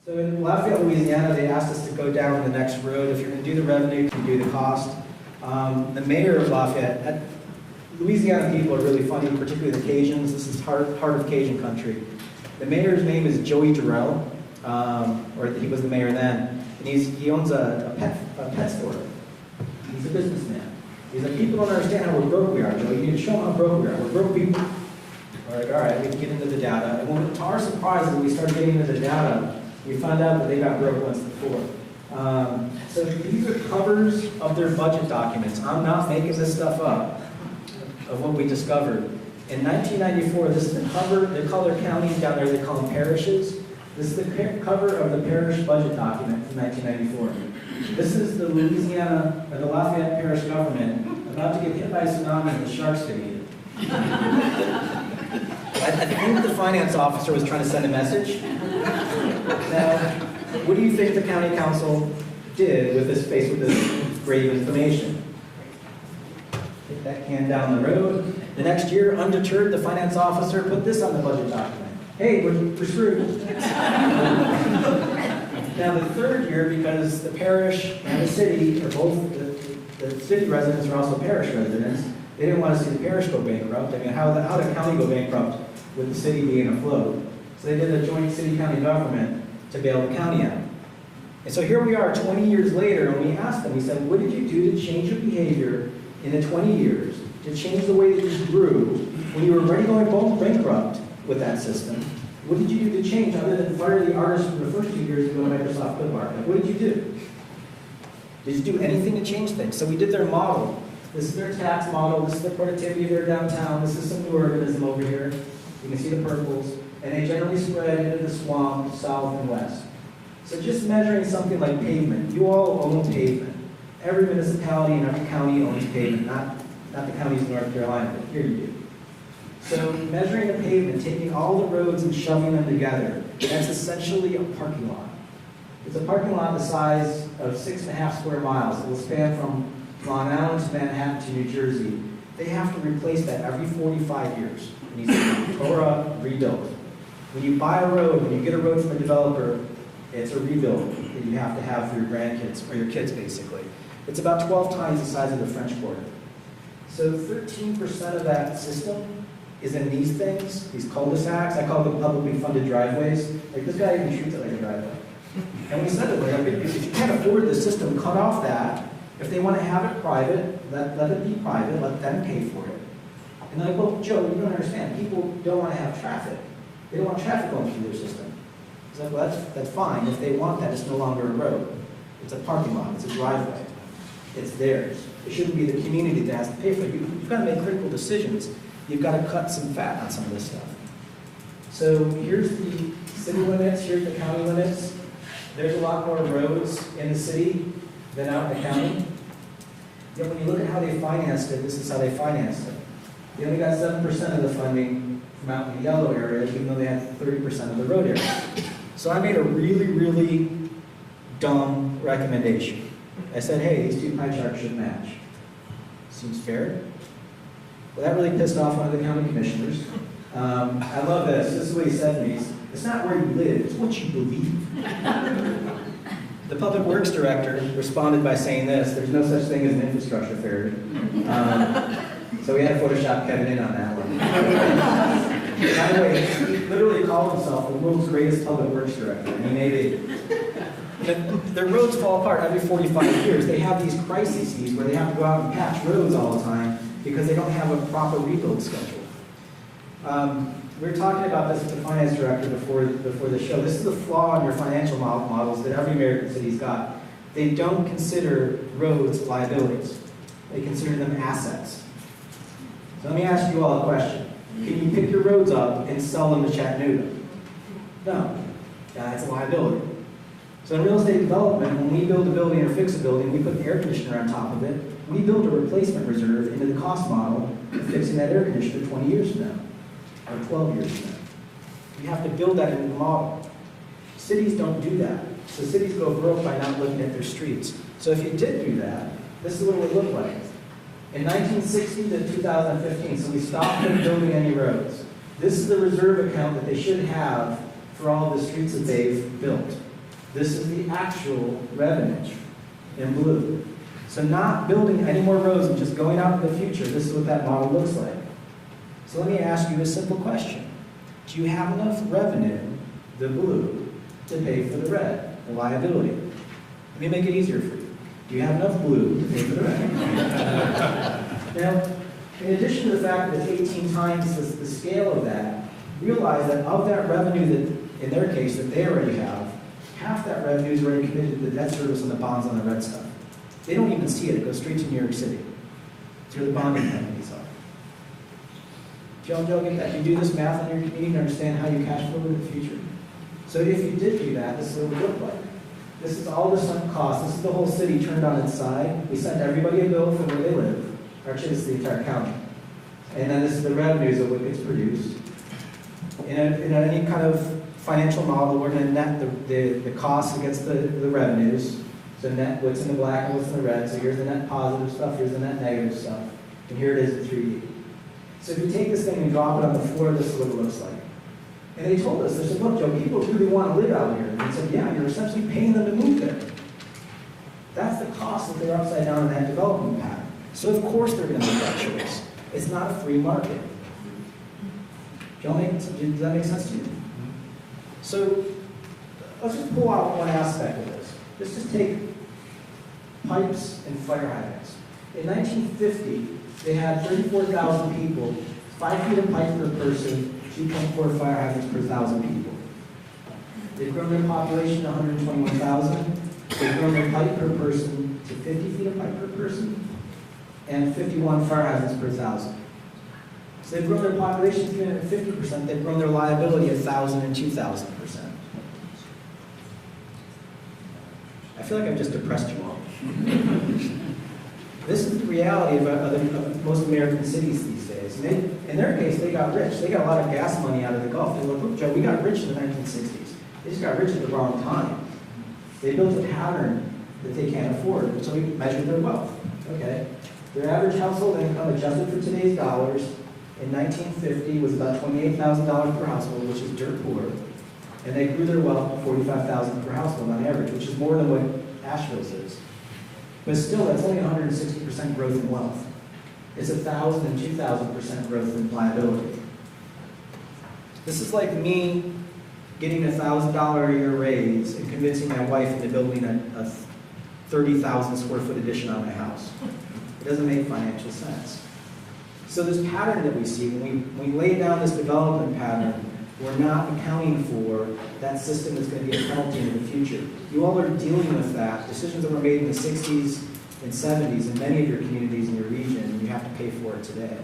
So in Lafayette, Louisiana, they asked us to go down the next road. If you're going to do the revenue, can you do the cost? The mayor of Lafayette, Louisiana people are really funny, particularly the Cajuns. This is heart of Cajun country. The mayor's name is Joey Durrell, or he was the mayor then, and he owns a pet store. He's a businessman. He's like, people don't understand how broke we are, Joe. You need to show them how broke we are. We're broke people. We're like, all right, we can get into the data. And when, to our surprise, when we started getting into the data, we found out that they got broke once before. So these are covers of their budget documents. I'm not making this stuff up, of what we discovered. In 1994, this is the cover. They call their counties down there, they call them parishes. This is the cover of the parish budget document from 1994. This is the Louisiana, or the Lafayette parish government about to get hit by a tsunami and the sharks could eat it. I think the finance officer was trying to send a message. Now, what do you think the county council did with this grave information? Kick that can down the road. The next year, undeterred, the finance officer put this on the budget document. Hey, we're screwed. Now the third year, because the parish and the city are both, the city residents are also parish residents, they didn't want to see the parish go bankrupt. I mean, how did the county go bankrupt with the city being afloat? So they did a joint city-county government to bail the county out. And so here we are 20 years later, and we asked them, we said, what did you do to change your behavior in the 20 years, to change the way that you grew when you were already going bankrupt with that system? What did you do to change other than fire the artists from the first 2 years and go to Microsoft Clipart? Like, what did you do? Did you do anything to change things? So we did their model. This is their tax model. This is the productivity of their downtown. This is some new urbanism over here. You can see the purples. And they generally spread into the swamp, south and west. So just measuring something like pavement. You all own pavement. Every municipality and every county owns pavement, not the counties of North Carolina, but here you do. So measuring the pavement, taking all the roads and shoving them together, that's essentially a parking lot. It's a parking lot the size of 6.5 square miles. It will span from Long Island to Manhattan to New Jersey. They have to replace that every 45 years. It needs to be tore up, rebuilt. When you buy a road, when you get a road from a developer, it's a rebuild that you have to have for your grandkids, or your kids basically. It's about 12 times the size of the French Quarter. So 13% of that system is in these things, these cul-de-sacs. I call them publicly funded driveways. Like, this guy even treats it like a driveway. And we said it, like, if you can't afford the system, cut off that. If they want to have it private, let it be private, let them pay for it. And they're like, well, Joe, you don't understand. People don't want to have traffic. They don't want traffic going through their system. He's like, well, that's fine. If they want that, it's no longer a road. It's a parking lot. It's a driveway. It's theirs. It shouldn't be the community that has to pay for it. You've got to make critical decisions. You've got to cut some fat on some of this stuff. So here's the city limits. Here's the county limits. There's a lot more roads in the city than out in the county. Yet when you look at how they financed it, this is how they financed it. They only got 7% of the funding from out in the yellow area, even though they had 30% of the road area. So I made a really, really dumb recommendation. I said, hey, these two pie charts should match. Seems fair? Well, that really pissed off one of the county commissioners. I love this. This is what he said to me. It's not where you live, it's what you believe. The public works director responded by saying this: there's no such thing as an infrastructure fair. So we had to Photoshop Kevin in on that one. By the way, he literally called himself the world's greatest public works director. I mean, their roads fall apart every 45 years. They have these crises where they have to go out and patch roads all the time because they don't have a proper rebuild schedule. We were talking about this with the finance director before the show. This is the flaw in your financial models that every American city's got. They don't consider roads liabilities. They consider them assets. So let me ask you all a question. Can you pick your roads up and sell them to Chattanooga? No. That's a liability. So in real estate development, when we build a building or fix a building, we put an air conditioner on top of it. We build a replacement reserve into the cost model of fixing that air conditioner 20 years from now, or 12 years from now. You have to build that into the model. Cities don't do that. So cities go broke by not looking at their streets. So if you did do that, this is what it would look like. In 1960 to 2015, so we stopped building any roads. This is the reserve account that they should have for all the streets that they've built. This is the actual revenue in blue. So not building any more roads and just going out in the future, this is what that model looks like. So let me ask you a simple question. Do you have enough revenue, the blue, to pay for the red, the liability? Let me make it easier for you. Do you have enough blue to pay for the red? Now, in addition to the fact that it's 18 times the scale of that, realize that of that revenue that, in their case, that they already have, half that revenue is already committed to the debt service and the bonds on the red stuff. They don't even see it. It goes straight to New York City. It's where the bonding companies are. Joe and Joe, get that? You do this math in your community to understand how you cash flow in the future. So if you did do that, this is what it would look like. This is all the sunk cost. This is the whole city turned on its side. We send everybody a bill for where they live. Actually, this is the entire county. And then this is the revenues of what gets produced. In any kind of financial model, we're going to net the cost against the revenues. So net what's in the black and what's in the red. So here's the net positive stuff, here's the net negative stuff. And here it is in 3D. So if you take this thing and drop it on the floor, this is what it looks like. And they told us, they said, look, Joe, people really want to live out here. And they said, yeah, you're essentially paying them to move there. That's the cost that they're upside down in that development pattern. So of course they're going to make that choice. It's not a free market. Does that make sense to you? So let's just pull out one aspect of this. Let's just take pipes and fire hydrants. In 1950, they had 34,000 people, 5 feet of pipe per person, 2.4 fire hydrants per 1,000 people. They've grown their population to 121,000. They've grown their pipe per person to 50 feet of pipe per person, and 51 fire hydrants per 1,000. So they've grown their population 350%. They've grown their liability 1,000 and 2,000%. I feel like I've just depressed you all. This is the reality of most American cities these days. And in their case, they got rich. They got a lot of gas money out of the Gulf. They look, look, Joe, we got rich in the 1960s. They just got rich at the wrong time. They built a pattern that they can't afford, so we measured their wealth. Okay. Their average household income, adjusted for today's dollars, in 1950 was about $28,000 per household, which is dirt poor. And they grew their wealth to $45,000 per household on average, which is more than what Asheville's is. But still, that's only 160% growth in wealth. It's 1,000 and 2,000% growth in liability. This is like me getting a $1,000 a year raise and convincing my wife into building a 30,000 square foot addition on my house. It doesn't make financial sense. So this pattern that we see, when we lay down this development pattern, we're not accounting for that system that's going to be a penalty in the future. You all are dealing with that. Decisions that were made in the 60s and 70s in many of your communities in your region, and you have to pay for it today.